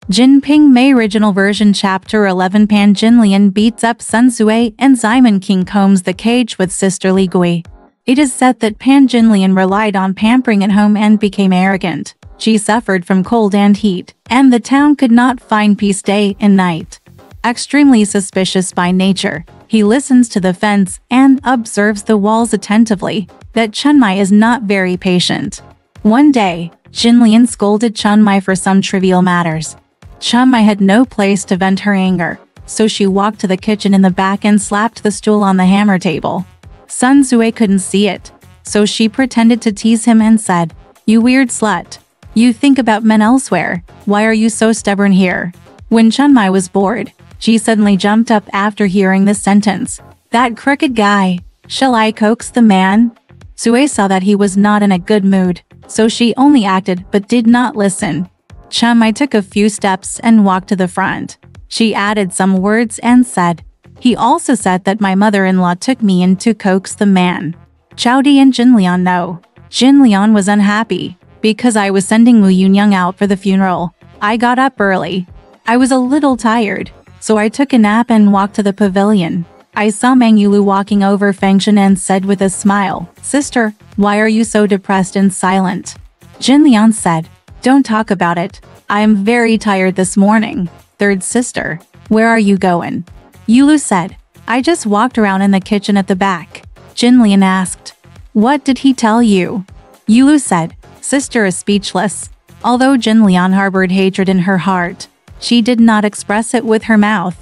JinPingMei Original Version Chapter 11 Pan Jinlian beats up Sun Sui and Simon King combs the cage with Sister Li Gui. It is said that Pan Jinlian relied on pampering at home and became arrogant. She suffered from cold and heat, and the town could not find peace day and night. Extremely suspicious by nature, he listens to the fence and observes the walls attentively. That Chunmai is not very patient. One day, Jinlian scolded Chunmai for some trivial matters. Chunmai had no place to vent her anger, so she walked to the kitchen in the back and slapped the stool on the hammer table. Sun Sui couldn't see it, so she pretended to tease him and said, "You weird slut. You think about men elsewhere. Why are you so stubborn here?" When Chunmai was bored, she suddenly jumped up after hearing this sentence. "That crooked guy. Shall I coax the man?" Sui saw that he was not in a good mood, so she only acted but did not listen. Chunmai took a few steps and walked to the front. She added some words and said, "He also said that my mother-in-law took me in to coax the man." Chowdi and Jinlian know. Jinlian was unhappy. "Because I was sending Wu Yunyang out for the funeral. I got up early. I was a little tired, so I took a nap and walked to the pavilion. I saw Mang Yulu walking over Fengshan and said with a smile, 'Sister, why are you so depressed and silent?' Jinlian said, 'Don't talk about it. I am very tired this morning.' Third sister, 'Where are you going?' Yulu said, 'I just walked around in the kitchen at the back.' Jinlian asked, 'What did he tell you?' Yulu said, 'Sister is speechless.' Although Jinlian harbored hatred in her heart, she did not express it with her mouth.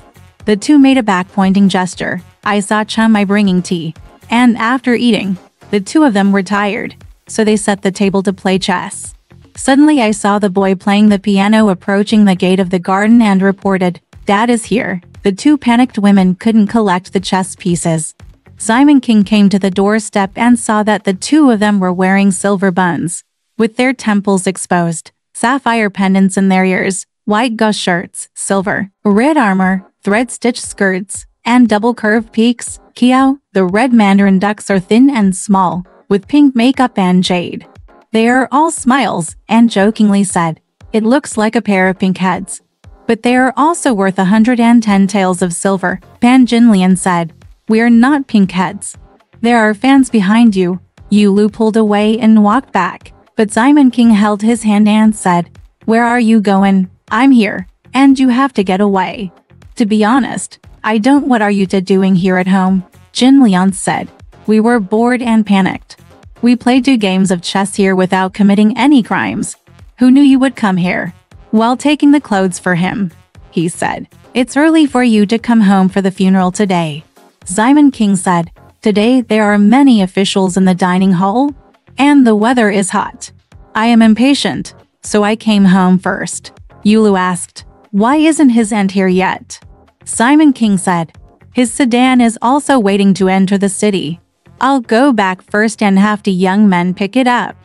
The two made a back-pointing gesture. I saw Chunmai bringing tea, and after eating, the two of them were tired, so they set the table to play chess. Suddenly I saw the boy playing the piano approaching the gate of the garden and reported, 'Dad is here.' The two panicked women couldn't collect the chess pieces. Simon King came to the doorstep and saw that the two of them were wearing silver buns, with their temples exposed, sapphire pendants in their ears, white gauze shirts, silver, red armor, thread-stitched skirts, and double-curved peaks. Kiao, the red mandarin ducks are thin and small, with pink makeup and jade. They are all smiles, and jokingly said, 'It looks like a pair of pink heads. But they are also worth 110 taels of silver.' Pan Jinlian said, 'We're not pink heads. There are fans behind you.' Yulu pulled away and walked back, but Simon King held his hand and said, 'Where are you going? I'm here, and you have to get away.' 'To be honest, I don't. What are you two doing here at home?' Jinlian said. 'We were bored and panicked. We played 2 games of chess here without committing any crimes. Who knew you would come here?' While taking the clothes for him, he said, 'It's early for you to come home for the funeral today.' Simon King said, 'Today there are many officials in the dining hall, and the weather is hot. I am impatient, so I came home first.' Yulu asked, 'Why isn't his end here yet?' Simon King said, 'His sedan is also waiting to enter the city. I'll go back first and have the young men pick it up.'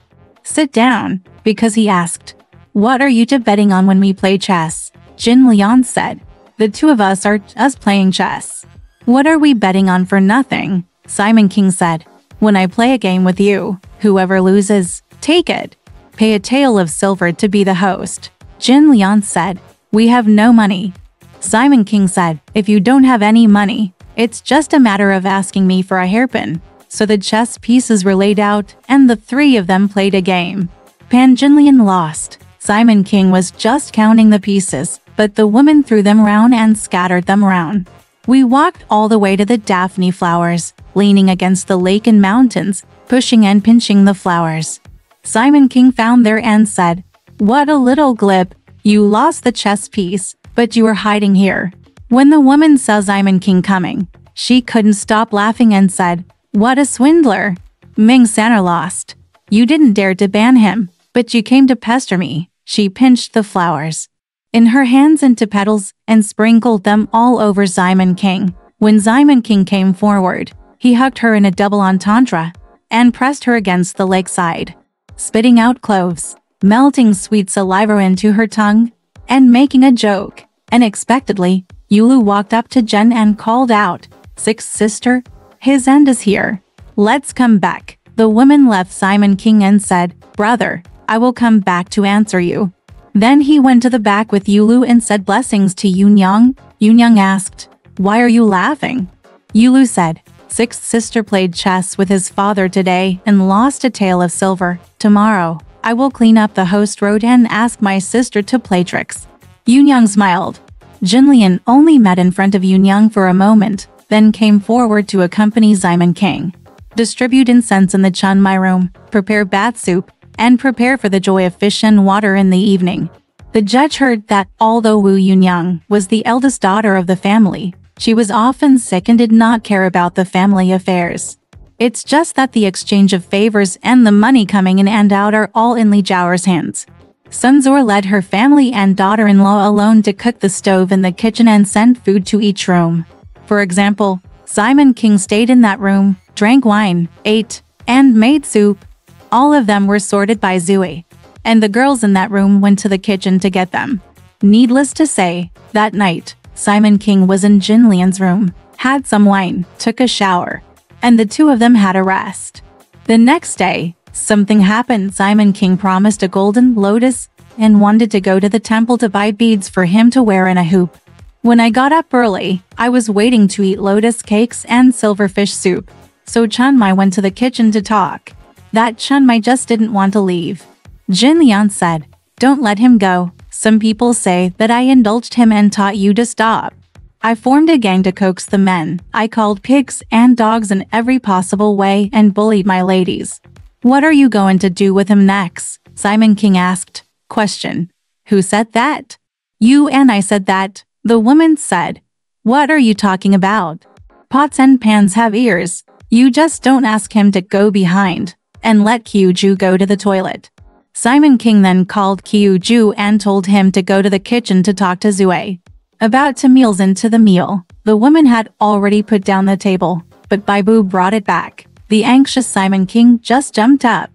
'Sit down,' because he asked, 'What are you two betting on when we play chess?' Jinlian said, 'The two of us are just playing chess.' 'What are we betting on for nothing?' Simon King said, 'When I play a game with you, whoever loses, take it. Pay a tael of silver to be the host.' Jinlian said, 'We have no money.' Simon King said, 'If you don't have any money, it's just a matter of asking me for a hairpin.' So the chess pieces were laid out, and the three of them played a game. Pan Jinlian lost. Simon King was just counting the pieces, but the woman threw them around and scattered them around. We walked all the way to the daphne flowers, leaning against the lake and mountains, pushing and pinching the flowers. Simon King found there and said, 'What a little glib. You lost the chess piece, but you were hiding here.' When the woman saw Simon King coming, she couldn't stop laughing and said, 'What a swindler. Ming Sanner lost. You didn't dare to ban him, but you came to pester me.' She pinched the flowers in her hands into petals and sprinkled them all over Simon King. When Simon King came forward, he hugged her in a double entendre and pressed her against the lakeside, spitting out cloves, melting sweet saliva into her tongue, and making a joke. Unexpectedly, Yulu walked up to Jen and called out, "Sixth sister, his end is here. Let's come back." The woman left Simon King and said, "Brother, I will come back to answer you." Then he went to the back with Yulu and said blessings to Yunyang. Yunyang asked, "Why are you laughing?" Yulu said, "Sixth sister played chess with his father today and lost a tael of silver. Tomorrow, I will clean up the host road and ask my sister to play tricks." Yunyang smiled. Jinlian only met in front of Yunyang for a moment, then came forward to accompany Simon King. Distribute incense in the Chunmai room, prepare bath soup, and prepare for the joy of fish and water in the evening. The judge heard that, although Wu Yunyang was the eldest daughter of the family, she was often sick and did not care about the family affairs. It's just that the exchange of favors and the money coming in and out are all in Li Zhao's hands. Sun Zuo led her family and daughter-in-law alone to cook the stove in the kitchen and sent food to each room. For example, Simon King stayed in that room, drank wine, ate, and made soup. All of them were sorted by Zui, and the girls in that room went to the kitchen to get them. Needless to say, that night, Simon King was in Jinlian's room, had some wine, took a shower, and the two of them had a rest. The next day, something happened. Simon King promised a golden lotus and wanted to go to the temple to buy beads for him to wear in a hoop. When I got up early, I was waiting to eat lotus cakes and silverfish soup, so Chunmai went to the kitchen to talk. That Chunmai just didn't want to leave. Jinlian said, "Don't let him go. Some people say that I indulged him and taught you to stop." I formed a gang to coax the men. I called pigs and dogs in every possible way and bullied my ladies. "What are you going to do with him next?" Simon King asked. Question. "Who said that?" "You and I said that," the woman said. "What are you talking about? Pots and pans have ears. You just don't ask him to go behind and let Kyuju go to the toilet." Simon King then called Kyuju and told him to go to the kitchen to talk to Zue. About to meals into the meal, the woman had already put down the table, but Baibu brought it back. The anxious Simon King just jumped up.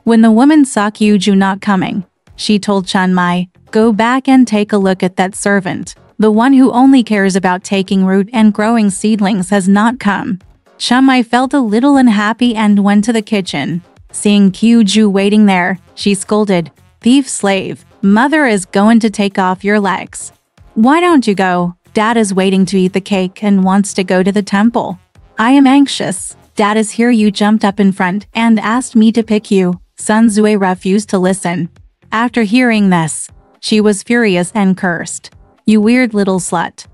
When the woman saw Kyuju not coming, she told Chunmai, "Go back and take a look at that servant. The one who only cares about taking root and growing seedlings has not come." Chunmai felt a little unhappy and went to the kitchen. Seeing Kyuju waiting there, she scolded, "Thief slave, mother is going to take off your legs. Why don't you go? Dad is waiting to eat the cake and wants to go to the temple. I am anxious. Dad is here." You jumped up in front and asked me to pick you. Sun Zue refused to listen. After hearing this, she was furious and cursed. "You weird little slut.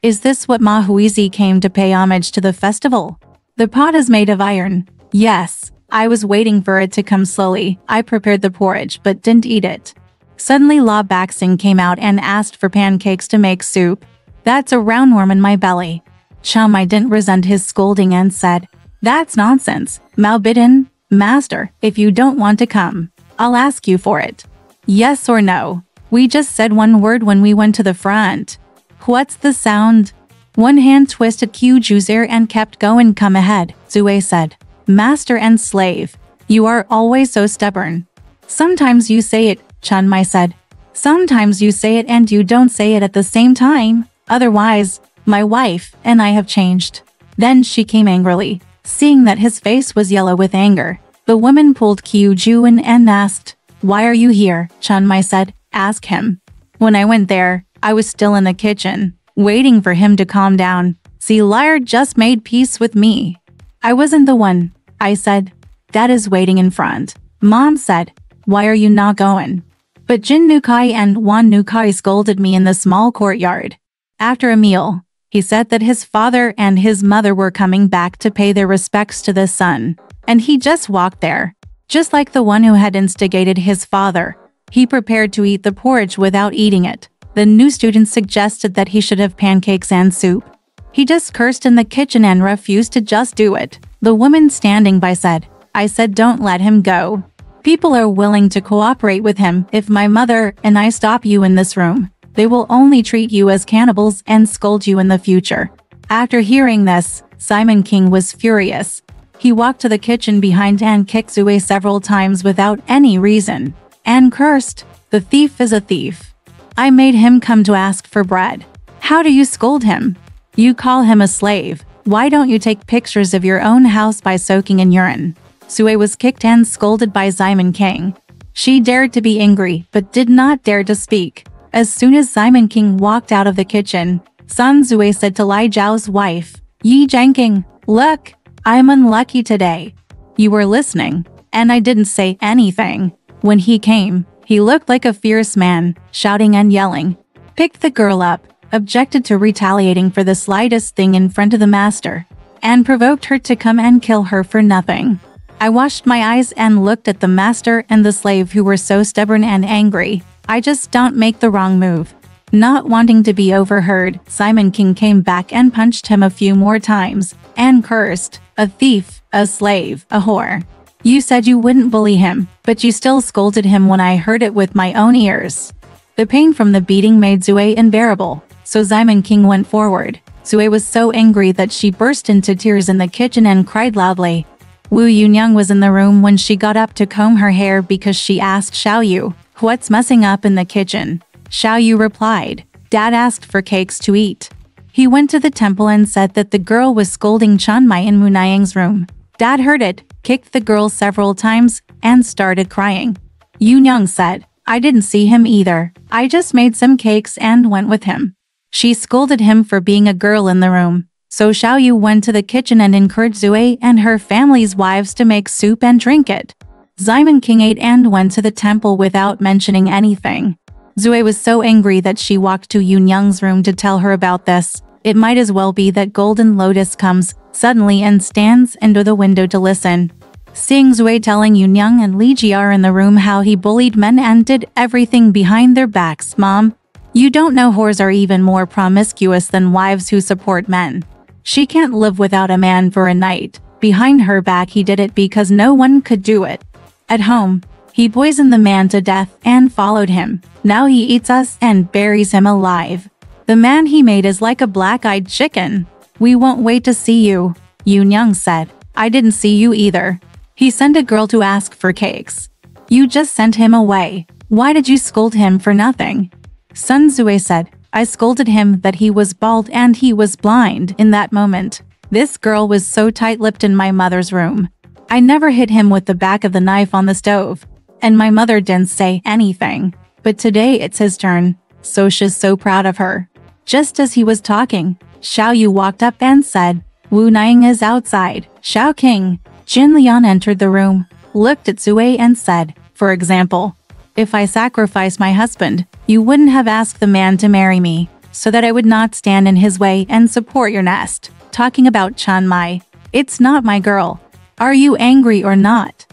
Is this what Ma Huizi came to pay homage to the festival? The pot is made of iron." "Yes. I was waiting for it to come slowly. I prepared the porridge but didn't eat it." Suddenly La Baxing came out and asked for pancakes to make soup. "That's a roundworm in my belly." Chunmai didn't resent his scolding and said, "That's nonsense. Mao Bidin, master, if you don't want to come, I'll ask you for it. Yes or no?" "We just said one word when we went to the front." "What's the sound?" One hand twisted Kyuju's ear and kept going. "Come ahead," Zue said. "Master and slave, you are always so stubborn." "Sometimes you say it," Chunmai said. "Sometimes you say it and you don't say it at the same time. Otherwise, my wife and I have changed." Then she came angrily. Seeing that his face was yellow with anger, the woman pulled Kyuju in and asked, "Why are you here?" Chunmai said, "Ask him." When I went there, I was still in the kitchen, waiting for him to calm down. See, liar just made peace with me. "I wasn't the one," I said. "Dad is waiting in front." Mom said, "Why are you not going?" But Jin Nukai and Wan Nukai scolded me in the small courtyard. After a meal, he said that his father and his mother were coming back to pay their respects to the son, and he just walked there. Just like the one who had instigated his father, he prepared to eat the porridge without eating it. The new student suggested that he should have pancakes and soup. He just cursed in the kitchen and refused to just do it. The woman standing by said, "I said don't let him go. People are willing to cooperate with him. If my mother and I stop you in this room, they will only treat you as cannibals and scold you in the future." After hearing this, Simon King was furious. He walked to the kitchen behind and kicked Zue several times without any reason, and cursed, "The thief is a thief. I made him come to ask for bread. How do you scold him? You call him a slave. Why don't you take pictures of your own house by soaking in urine?" Zue was kicked and scolded by Simon King. She dared to be angry, but did not dare to speak. As soon as Simon King walked out of the kitchen, Sun Zui said to Li Zhao's wife, Yi Zhangking, look, I'm unlucky today. You were listening, and I didn't say anything. When he came, he looked like a fierce man, shouting and yelling. Picked the girl up, objected to retaliating for the slightest thing in front of the master, and provoked her to come and kill her for nothing. I washed my eyes and looked at the master and the slave who were so stubborn and angry. I just don't make the wrong move. Not wanting to be overheard, Simon King came back and punched him a few more times, and cursed, a thief, a slave, a whore. You said you wouldn't bully him, but you still scolded him when I heard it with my own ears. The pain from the beating made Zui unbearable, so Simon King went forward. Zui was so angry that she burst into tears in the kitchen and cried loudly. Wu Yunyang was in the room when she got up to comb her hair because she asked Xiao Yu, what's messing up in the kitchen? Xiao Yu replied, Dad asked for cakes to eat. He went to the temple and said that the girl was scolding JinPingMei in Munayang's room. Dad heard it, kicked the girl several times, and started crying. Yunyang said, I didn't see him either. I just made some cakes and went with him. She scolded him for being a girl in the room. So Xiao Yu went to the kitchen and encouraged Zui and her family's wives to make soup and drink it. Simon King ate and went to the temple without mentioning anything. Zui was so angry that she walked to Yunyang's room to tell her about this. It might as well be that Golden Lotus comes suddenly and stands under the window to listen. Seeing Zui telling Yunyang and Li Jia in the room how he bullied men and did everything behind their backs. Mom, you don't know whores are even more promiscuous than wives who support men. She can't live without a man for a night. Behind her back he did it because no one could do it. At home, he poisoned the man to death and followed him. Now he eats us and buries him alive. The man he made is like a black-eyed chicken. We won't wait to see you, Yunyang said. I didn't see you either. He sent a girl to ask for cakes. You just sent him away. Why did you scold him for nothing? Sun Zui said, I scolded him that he was bald and he was blind in that moment. This girl was so tight-lipped in my mother's room. I never hit him with the back of the knife on the stove. And my mother didn't say anything. But today it's his turn, so she's so proud of her. Just as he was talking, Xiao Yu walked up and said, Wu Niang is outside. Xiao King. Jin Lian entered the room, looked at Zui and said, for example, if I sacrifice my husband, you wouldn't have asked the man to marry me, so that I would not stand in his way and support your nest. Talking about JinPingMei, it's not my girl. Are you angry or not?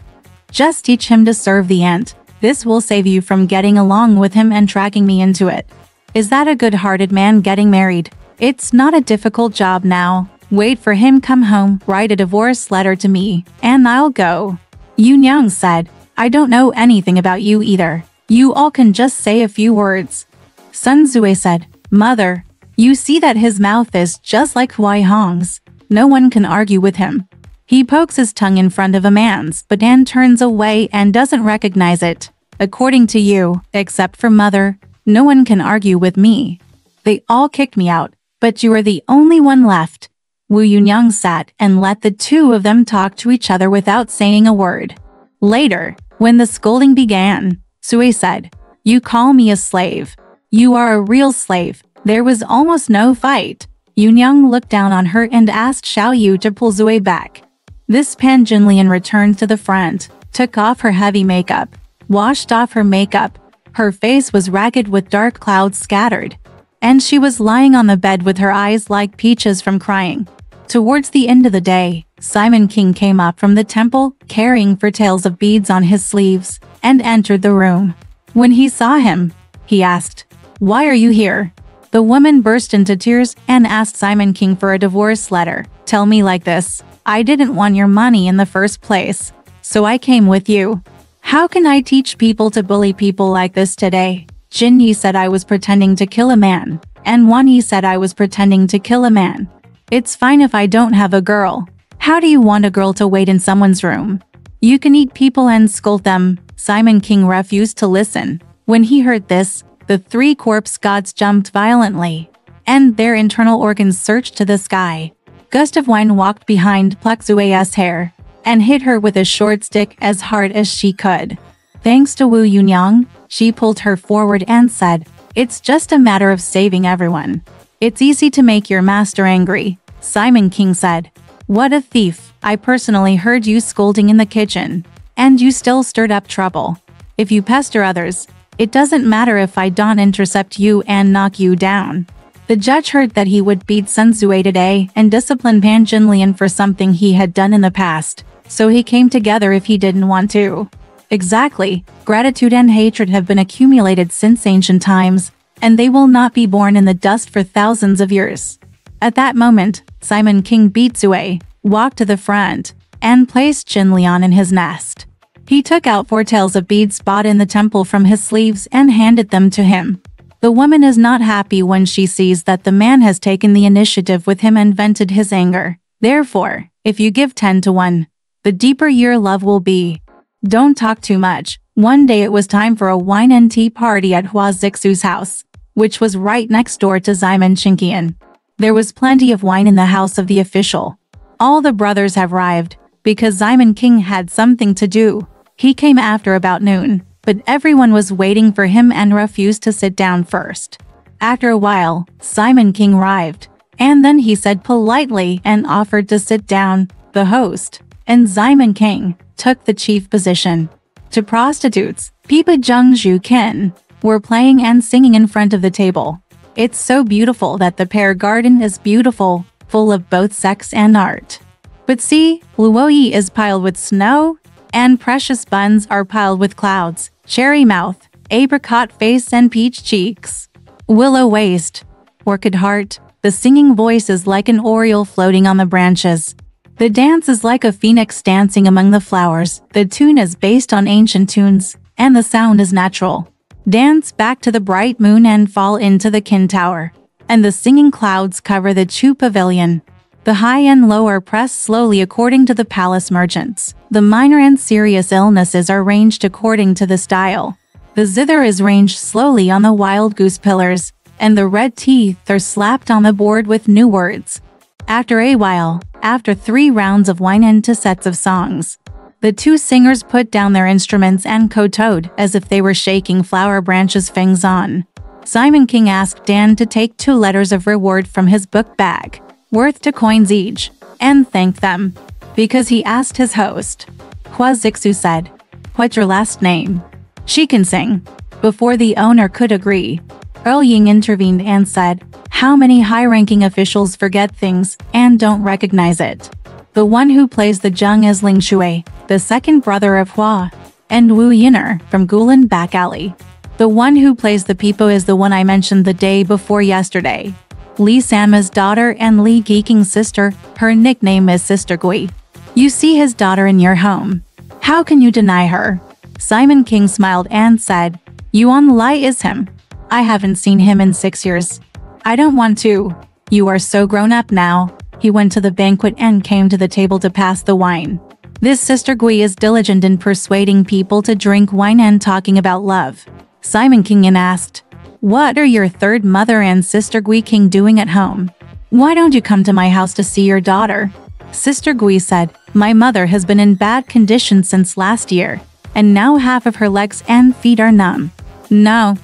Just teach him to serve the ant. This will save you from getting along with him and tracking me into it. Is that a good-hearted man getting married? It's not a difficult job now. Wait for him come home, write a divorce letter to me, and I'll go. Yunyang said, I don't know anything about you either. You all can just say a few words. Sun Zui said, Mother, you see that his mouth is just like Huai Hong's. No one can argue with him. He pokes his tongue in front of a man's, but Dan turns away and doesn't recognize it. According to you, except for Mother, no one can argue with me. They all kicked me out, but you are the only one left. Wu Yunyang sat and let the two of them talk to each other without saying a word. Later, when the scolding began, Zui said, You call me a slave. You are a real slave. There was almost no fight. Yunyang looked down on her and asked Xiao Yu to pull Zui back. This Pan Jinlian returned to the front, took off her heavy makeup, washed off her makeup. Her face was ragged with dark clouds scattered, and she was lying on the bed with her eyes like peaches from crying. Towards the end of the day, Simon King came up from the temple, carrying tails of beads on his sleeves, and entered the room. When he saw him, he asked, Why are you here? The woman burst into tears and asked Simon King for a divorce letter. Tell me like this. I didn't want your money in the first place, so I came with you. How can I teach people to bully people like this today? Jin Yi said I was pretending to kill a man, and Wan Yi said I was pretending to kill a man. It's fine if I don't have a girl. How do you want a girl to wait in someone's room? You can eat people and scold them. Simon King refused to listen. When he heard this, the three corpse gods jumped violently, and their internal organs surged to the sky. Gust of Wine walked behind, plucked Zui's hair, and hit her with a short stick as hard as she could. Thanks to Wu Yunyang, she pulled her forward and said, "It's just a matter of saving everyone. It's easy to make your master angry," Simon King said. "What a thief, I personally heard you scolding in the kitchen. And you still stirred up trouble. If you pester others, it doesn't matter if I don't intercept you and knock you down." The judge heard that he would beat Sun Zui today and discipline Pan Jinlian for something he had done in the past, so he came together if he didn't want to. Exactly, gratitude and hatred have been accumulated since ancient times, and they will not be born in the dust for thousands of years. At that moment, Simon King beat Zui, walked to the front, and placed Jinlian in his nest. He took out 4 tails of beads bought in the temple from his sleeves and handed them to him. The woman is not happy when she sees that the man has taken the initiative with him and vented his anger. Therefore, if you give 10 to 1, the deeper your love will be. Don't talk too much. One day it was time for a wine and tea party at Hua Zixu's house, which was right next door to Simon Chinkian. There was plenty of wine in the house of the official. All the brothers have arrived, because Simon King had something to do. He came after about noon, but everyone was waiting for him and refused to sit down first. After a while, Simon King arrived, and then he said politely and offered to sit down. The host, and Simon King, took the chief position. To prostitutes, Pipa Zhengzhu Ken, were playing and singing in front of the table. It's so beautiful that the pear garden is beautiful, full of both sex and art. But see, Luoyi is piled with snow, and precious buns are piled with clouds, cherry mouth, apricot face and peach cheeks. Willow waist, orchid heart, the singing voice is like an oriole floating on the branches. The dance is like a phoenix dancing among the flowers. The tune is based on ancient tunes, and the sound is natural. Dance back to the bright moon and fall into the Qin Tower. And the singing clouds cover the Chu Pavilion. The high and low are pressed slowly according to the palace merchants. The minor and serious illnesses are ranged according to the style. The zither is ranged slowly on the wild goose pillars, and the red teeth are slapped on the board with new words. After a while, after 3 rounds of wine and 2 sets of songs, the 2 singers put down their instruments and kowtowed as if they were shaking flower branches fangs on. Simon King asked Dan to take 2 letters of reward from his book bag, worth 2 coins each, and thanked them, because he asked his host. Hua Zixu said, "What's your last name?" "She can sing." Before the owner could agree, Earl Ying intervened and said, "How many high-ranking officials forget things and don't recognize it?" The one who plays the Zheng is Ling Shui, the second brother of Hua, and Wu Yin'er from Gulan Back Alley. The one who plays the Pipo is the one I mentioned the day before yesterday. Li Sama's daughter and Li Geeking's sister, her nickname is Sister Gui. You see his daughter in your home. How can you deny her? Simon King smiled and said, "Yuan Lai is him. I haven't seen him in 6 years. I don't want to. You are so grown up now." He went to the banquet and came to the table to pass the wine. This Sister Gui is diligent in persuading people to drink wine and talking about love. Simon King asked, "What are your third mother and Sister Gui King doing at home? Why don't you come to my house to see your daughter?" Sister Gui said, "My mother has been in bad condition since last year, and now half of her legs and feet are numb. No,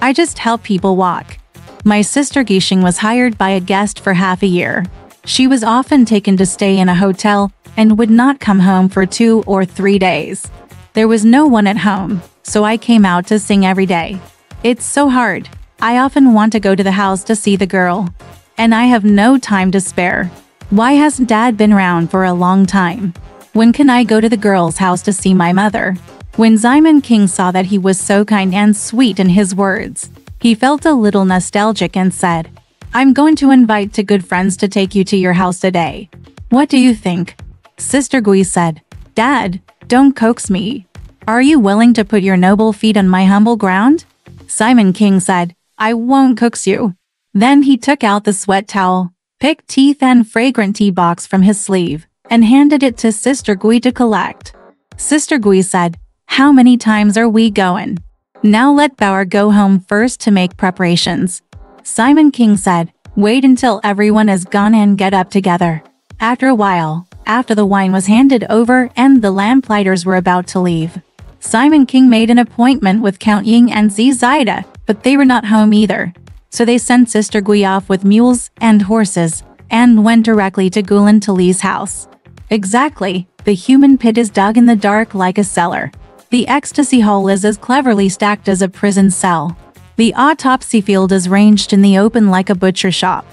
I just help people walk." My sister Gishing was hired by a guest for half a year. She was often taken to stay in a hotel and would not come home for 2 or 3 days. There was no one at home, so I came out to sing every day. It's so hard. I often want to go to the house to see the girl. And I have no time to spare. Why hasn't Dad been around for a long time? When can I go to the girl's house to see my mother? When Simon King saw that he was so kind and sweet in his words, he felt a little nostalgic and said, "I'm going to invite 2 good friends to take you to your house today. What do you think?" Sister Gui said, "Dad, don't coax me. Are you willing to put your noble feet on my humble ground?" Simon King said, "I won't coax you." Then he took out the sweat towel, picked teeth and fragrant tea box from his sleeve, and handed it to Sister Gui to collect. Sister Gui said, "How many times are we going? Now let Bauer go home first to make preparations." Simon King said, "Wait until everyone is gone and get up together." After a while, after the wine was handed over and the lamplighters were about to leave, Simon King made an appointment with Count Ying and Zida, but they were not home either. So they sent Sister Gui off with mules and horses, and went directly to Gulan Tali's house. Exactly, the human pit is dug in the dark like a cellar. The ecstasy hole is as cleverly stacked as a prison cell. The autopsy field is ranged in the open like a butcher shop.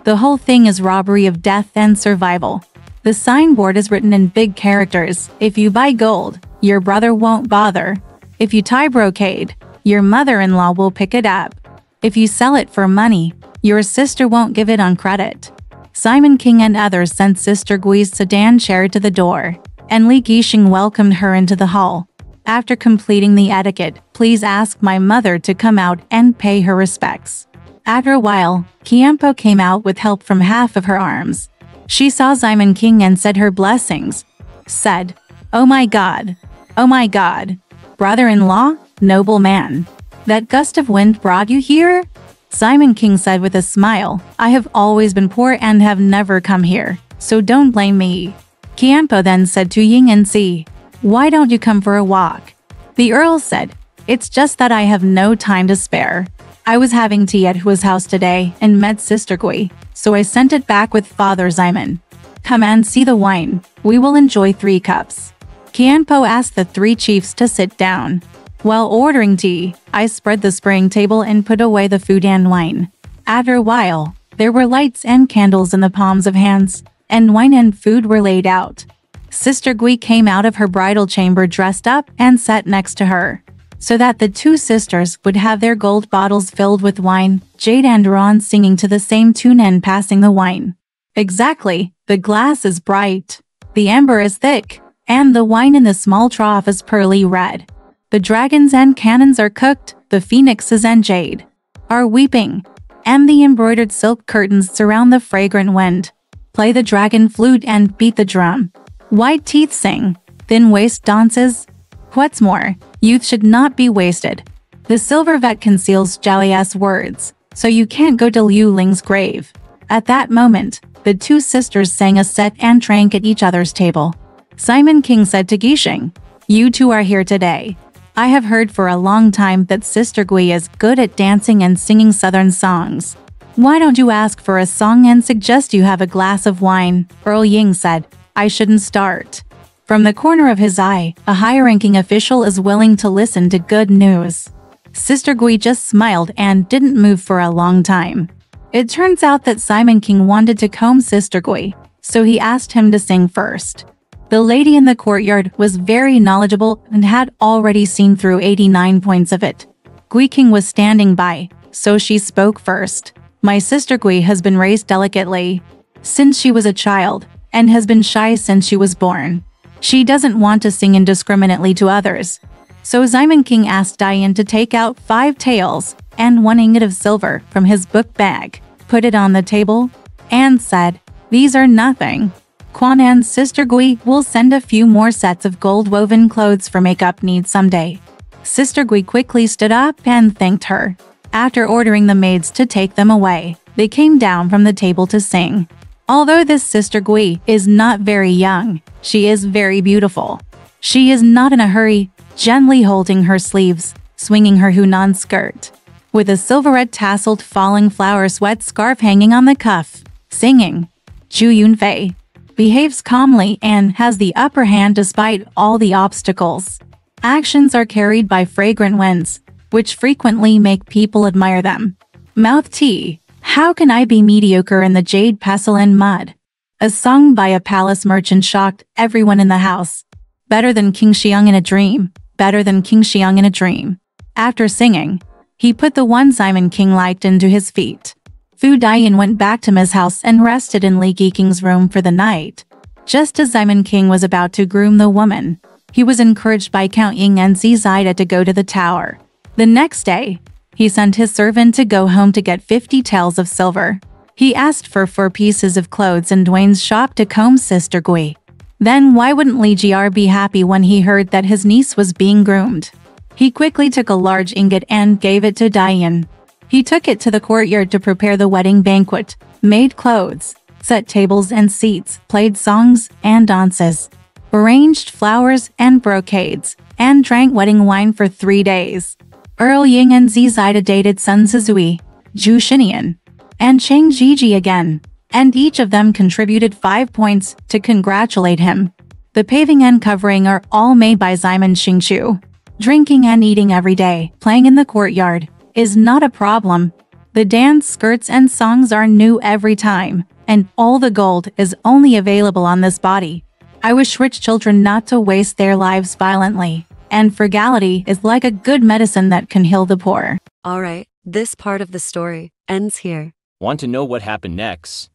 The whole thing is robbery of death and survival. The signboard is written in big characters: if you buy gold, your brother won't bother. If you tie brocade, your mother-in-law will pick it up. If you sell it for money, your sister won't give it on credit. Simon King and others sent Sister Gui's sedan chair to the door, and Li Gixing welcomed her into the hall. After completing the etiquette, please ask my mother to come out and pay her respects. After a while, Qianpo came out with help from half of her arms. She saw Simon King and said her blessings. Said, "Oh my God! Oh my God! Brother-in-law, noble man. That gust of wind brought you here?" Simon King said with a smile, "I have always been poor and have never come here, so don't blame me." Qianpo then said to Ying and Si, "Why don't you come for a walk?" The Earl said, "It's just that I have no time to spare. I was having tea at Hua's house today and met Sister Gui, so I sent it back with Father Simon. Come and see the wine. We will enjoy 3 cups." Qianpo asked the 3 chiefs to sit down. While ordering tea, I spread the spraying table and put away the food and wine. After a while, there were lights and candles in the palms of hands, and wine and food were laid out. Sister Gui came out of her bridal chamber dressed up and sat next to her, so that the 2 sisters would have their gold bottles filled with wine, Jade and Ron singing to the same tune and passing the wine. Exactly, the glass is bright, the amber is thick, and the wine in the small trough is pearly red. The dragons and cannons are cooked, the phoenixes and jade are weeping, and the embroidered silk curtains surround the fragrant wind. Play the dragon flute and beat the drum. White teeth sing, thin waist dances. What's more, youth should not be wasted. The silver vet conceals Jiao's words, so you can't go to Liu Ling's grave. At that moment, the 2 sisters sang a set and drank at each other's table. Simon King said to Gixing, "You 2 are here today. I have heard for a long time that Sister Gui is good at dancing and singing southern songs. Why don't you ask for a song and suggest you have a glass of wine?" Earl Ying said, "I shouldn't start." From the corner of his eye, a high-ranking official is willing to listen to good news. Sister Gui just smiled and didn't move for a long time. It turns out that Simon King wanted to comb Sister Gui, so he asked him to sing first. The lady in the courtyard was very knowledgeable and had already seen through 89 points of it. Gui King was standing by, so she spoke first. "My sister Gui has been raised delicately since she was a child, and has been shy since she was born. She doesn't want to sing indiscriminately to others." So Simon King asked Diane to take out 5 taels and 1 ingot of silver from his book bag, put it on the table, and said, "These are nothing. Quan and Sister Gui will send a few more sets of gold-woven clothes for makeup needs someday." Sister Gui quickly stood up and thanked her. After ordering the maids to take them away, they came down from the table to sing. Although this Sister Gui is not very young, she is very beautiful. She is not in a hurry, gently holding her sleeves, swinging her Hunan skirt, with a silver-red tasseled falling flower sweat scarf hanging on the cuff, singing. Zhu Yunfei behaves calmly and has the upper hand despite all the obstacles. Actions are carried by fragrant winds, which frequently make people admire them. Mouth tea. How can I be mediocre in the jade pestle and mud? A song by a palace merchant shocked everyone in the house. Better than King Xiang in a dream. Better than King Xiang in a dream. After singing, he put the one Simon King liked into his feet. Fu Dian went back to Miss House and rested in Li Gixing's room for the night. Just as Simon King was about to groom the woman, he was encouraged by Count Ying and Zida to go to the tower. The next day, he sent his servant to go home to get 50 taels of silver. He asked for 4 pieces of clothes in Dwayne's shop to comb Sister Gui. Then why wouldn't Li Jiar be happy when he heard that his niece was being groomed? He quickly took a large ingot and gave it to Diane. He took it to the courtyard to prepare the wedding banquet, made clothes, set tables and seats, played songs and dances, arranged flowers and brocades, and drank wedding wine for 3 days. Earl Ying and Zida dated Sun Zizui, Zhu Xinian, and Chang Jiji again, and each of them contributed 5 points to congratulate him. The paving and covering are all made by Simon Xingqiu. Drinking and eating every day, playing in the courtyard, is not a problem. The dance skirts and songs are new every time, and all the gold is only available on this body. I wish rich children not to waste their lives violently, and frugality is like a good medicine that can heal the poor. Alright, this part of the story ends here. Want to know what happened next?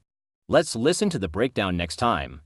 Let's listen to the breakdown next time.